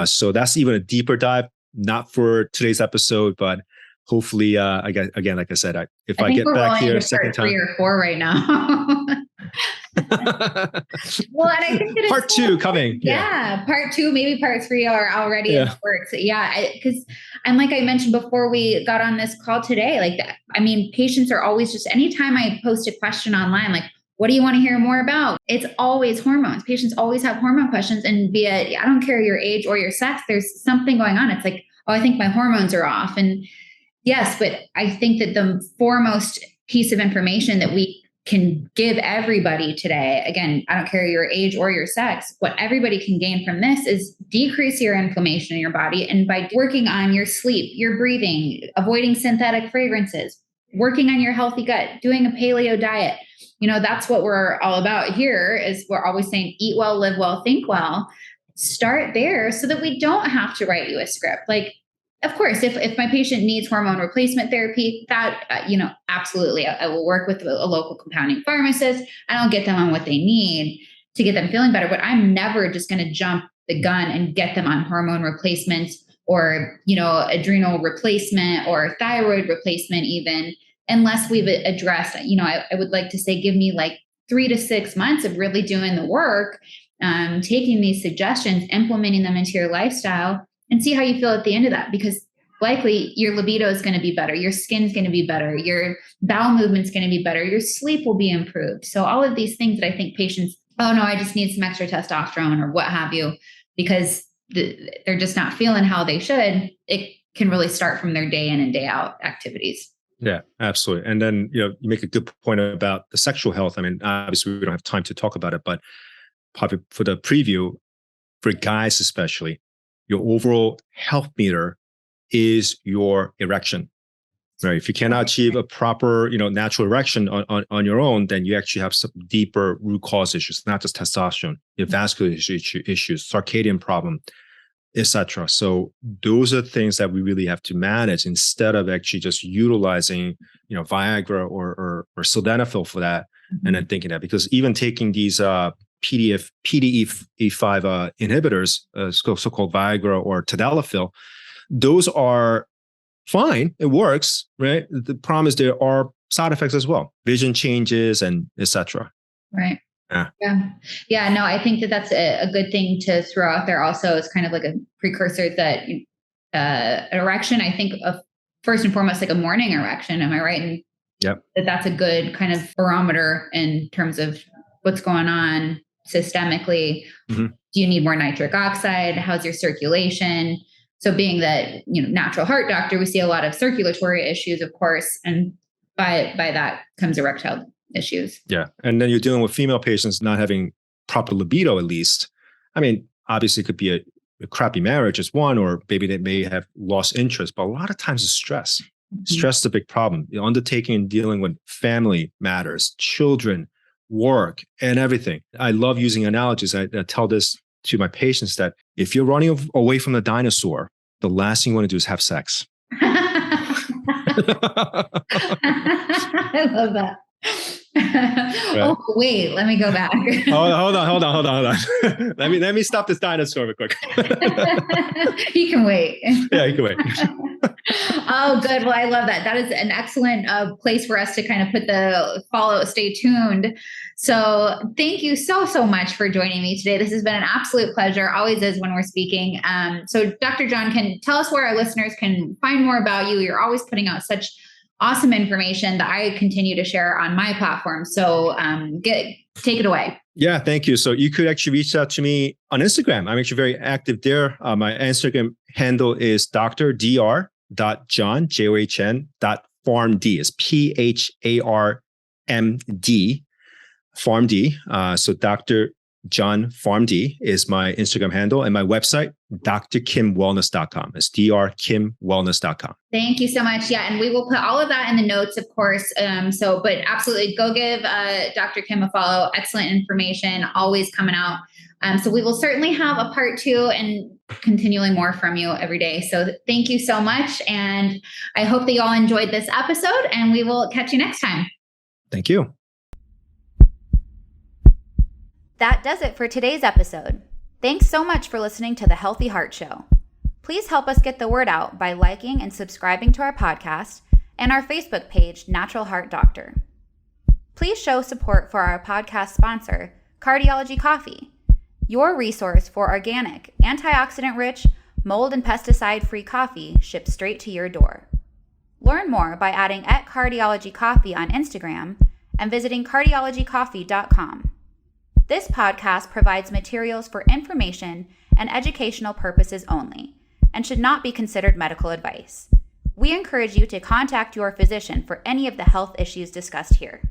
So that's even a deeper dive, not for today's episode, but hopefully, again, like I said, if I get back here a second time, 3 or 4 right now. Well, and I think that part 2 coming. Yeah, part 2, maybe part 3 are already in the works. Yeah, because and like I mentioned before we got on this call today, like that. I mean, patients are always just anytime I post a question online, like, what do you want to hear more about? It's always hormones. Patients always have hormone questions, and I don't care your age or your sex, there's something going on. It's like, oh, I think my hormones are off. And yes, but I think that the foremost piece of information that we can give everybody today, again, I don't care your age or your sex, what everybody can gain from this is decrease your inflammation in your body. And by working on your sleep, your breathing, avoiding synthetic fragrances, working on your healthy gut, doing a paleo diet, that's what we're all about here. Is we're always saying, eat well, live well, think well. Start there so that we don't have to write you a script. Like, of course, if my patient needs hormone replacement therapy, that, absolutely, I will work with a local compounding pharmacist and I'll get them on what they need to get them feeling better. But I'm never just going to jump the gun and get them on hormone replacement or, adrenal replacement or thyroid replacement even, unless we've addressed, I would like to say, give me like 3 to 6 months of really doing the work, taking these suggestions, implementing them into your lifestyle, and see how you feel at the end of that. Because likely your libido is going to be better. Your skin's going to be better. Your bowel movement's going to be better. Your sleep will be improved. So all of these things that I think patients, oh no, I just need some extra testosterone or what have you, because they're just not feeling how they should. It can really start from their day in and day out activities. Yeah, absolutely. And then, you make a good point about the sexual health. I mean, obviously we don't have time to talk about it, but probably for the preview, for guys especially, your overall health meter is your erection, right? If you cannot achieve a proper, natural erection on your own, then you actually have some deeper root cause issues, not just testosterone, your vascular issues, circadian problem, etc. So those are things that we really have to manage instead of actually just utilizing, Viagra or sildenafil for that, and then thinking that, because even taking these PDE5 inhibitors, so-called Viagra or tadalafil, those are fine. It works, right? The problem is there are side effects as well, vision changes and etc. Right. Yeah. No, I think that that's a good thing to throw out there also as kind of like a precursor that an erection, I think of first and foremost, like a morning erection. Am I right? And yep. That's a good kind of barometer in terms of what's going on systemically. Do you need more nitric oxide? How's your circulation? So being that, natural heart doctor, we see a lot of circulatory issues, of course, and by that comes erectile issues. Yeah. And then you're dealing with female patients not having proper libido, at least. I mean, obviously it could be a crappy marriage is one, or maybe they may have lost interest, but a lot of times it's stress. Stress is a big problem. Undertaking and dealing with family matters, children, work, and everything. I love using analogies. I tell this to my patients that if you're running away from the dinosaur, the last thing you want to do is have sex. I love that. Right. Oh, wait, let me go back. Hold on. let me stop this dinosaur real quick. He can wait. Yeah, he can wait. Oh, good. Well, I love that. That is an excellent place for us to kind of put the follow, stay tuned. So thank you so much for joining me today. This has been an absolute pleasure. Always is when we're speaking. So Dr. John, can tell us where our listeners can find more about you. You're always putting out such awesome information that I continue to share on my platform. So take it away. Yeah, thank you. So you could actually reach out to me on Instagram. I'm actually very active there. My Instagram handle is dr.john, JOHN.PharmD. It's PHARMD, PharmD. So Dr. John PharmD is my Instagram handle, and my website, drkimwellness.com. It's drkimwellness.com. Thank you so much. Yeah. And we will put all of that in the notes, of course. But absolutely go give Dr. Kim a follow. Excellent information, always coming out. So we will certainly have a part 2 and continually more from you every day. So thank you so much. And I hope that you all enjoyed this episode, and we will catch you next time. Thank you. That does it for today's episode. Thanks so much for listening to the Healthy Heart Show. Please help us get the word out by liking and subscribing to our podcast and our Facebook page, Natural Heart Doctor. Please show support for our podcast sponsor, Cardiology Coffee, your resource for organic, antioxidant-rich, mold and pesticide-free coffee shipped straight to your door. Learn more by adding @Cardiology Coffee on Instagram and visiting cardiologycoffee.com. This podcast provides materials for information and educational purposes only and should not be considered medical advice. We encourage you to contact your physician for any of the health issues discussed here.